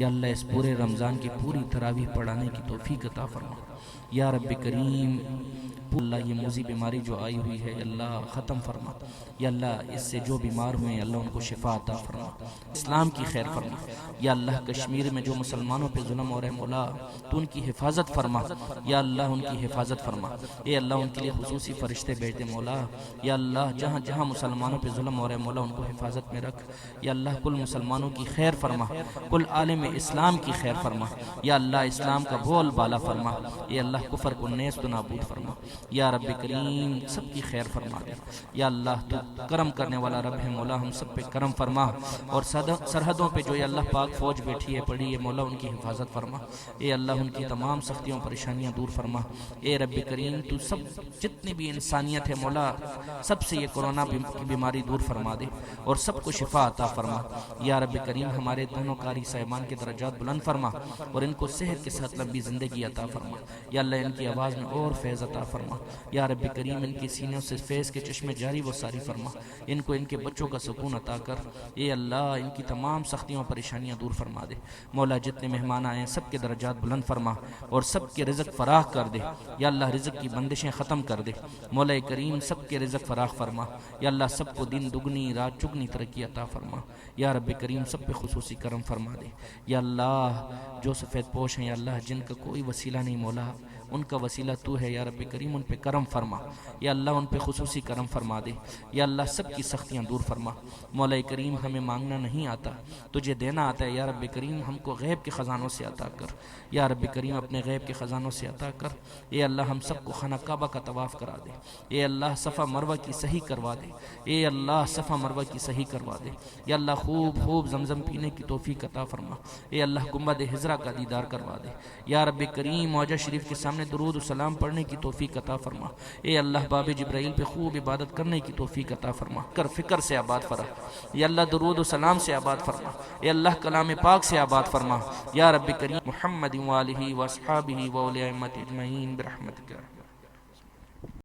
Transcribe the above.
یا اللہ اس پورے رمضان کی پوری تراویح پڑھانے کی توفیق عطا فرما یا رب کریم۔ اللہ یہ موذی بیماری جو آئی ہوئی ہے اللہ ختم فرما یا اللہ، اس سے جو بیمار ہوئے ہیں اللہ ان کو شفا عطا فرما، اسلام کی خیر فرما یا اللہ۔ کشمیر میں جو مسلمانوں پہ ظلم ہو رہے مولا تو ان کی حفاظت فرما یا اللہ، ان کی حفاظت فرما اے اللہ، ان کے لیے خصوصی فرشتے بھیج دے مولا یا اللہ۔ جہاں جہاں مسلمانوں پہ ظلم ہو رہے مولا ان کو حفاظت میں رکھ یا اللہ۔ کل مسلمانوں کی خیر فرما، کل عالم اسلام کی خیر فرما یا اللہ، اسلام کا بول بالا فرما اے اللہ، کفر کو نیست و نابود فرما یا رب کریم، سب کی خیر فرما دے یا اللہ۔ تو کرم کرنے والا رب ہے مولا، ہم سب پہ کرم فرما اور سرحدوں پہ جو یا اللہ پاک فوج بیٹھی ہے پڑی ہے مولا ان کی حفاظت فرما اے اللہ، ان کی تمام سختیوں پریشانیاں دور فرما اے رب کریم۔ تو سب جتنی بھی انسانیت ہے مولا سب سے یہ کورونا کی بیماری دور فرما دے اور سب کو شفا عطا فرما یا رب کریم۔ ہمارے دونوں قاری صاحبان کے درجات بلند فرما اور ان کو صحت کے ساتھ لمبی زندگی عطا فرما یا اللہ، ان کی آواز میں اور فیض عطا فرما یا رب کریم۔ ان کی سینوں سے فیض کے چشمے جاری و ساری فرما، ان کو ان کے بچوں کا سکون عطا کر اے اللہ، ان کی تمام سختیوں پریشانیاں دور فرما دے مولا۔ جتنے مہمان آئے ہیں سب کے درجات بلند فرما اور سب کے رزق فراخ کر دے یا اللہ، رزق کی بندشیں ختم کر دے مولا کریم۔ سب کے رزق فراخ فرما یا اللہ، سب کو دن دگنی رات چگنی ترقی عطا فرما یا رب کریم۔ سب پہ خصوصی کرم فرما دے یا اللہ۔ جو سفید پوش ہیں یا اللہ، جن کا کوئی وسیلہ نہیں مولا ان کا وسیلہ تو ہے یا رب کریم، ان پہ کرم فرما یا اللہ، ان پہ خصوصی کرم فرما دے یا اللہ۔ سب کی سختیاں دور فرما مولا کریم۔ ہمیں مانگنا نہیں آتا، تجھے دینا آتا ہے یا رب کریم۔ ہم کو غیب کے خزانوں سے عطا کر یا رب کریم، اپنے غیب کے خزانوں سے عطا کر اے اللہ۔ ہم سب کو خانہ کعبہ کا طواف کرا دے اے اللہ، صفا مروہ کی صحیح کروا دے اے اللہ، صفا مروہ کی صحیح کروا دے یا اللہ۔ خوب خوب زمزم پینے کی توفیق عطا فرما اے اللہ۔ گنبد خضرا کا دیدار کروا دے یا رب کریم۔ معجزہ شریف کے سامنے درود و سلام پڑھنے کی توفیق عطا فرما اے اللہ۔ باب جبرائیل پہ خوب عبادت کرنے کی توفیق عطا فرما کر، فکر سے آباد فرما یا اللہ، درود و سلام سے آباد فرما اے اللہ، کلام پاک سے آباد فرما یا رب کریم۔ محمد و آلہ و اصحابہ و اولیاء امت اجمعین برحمتک۔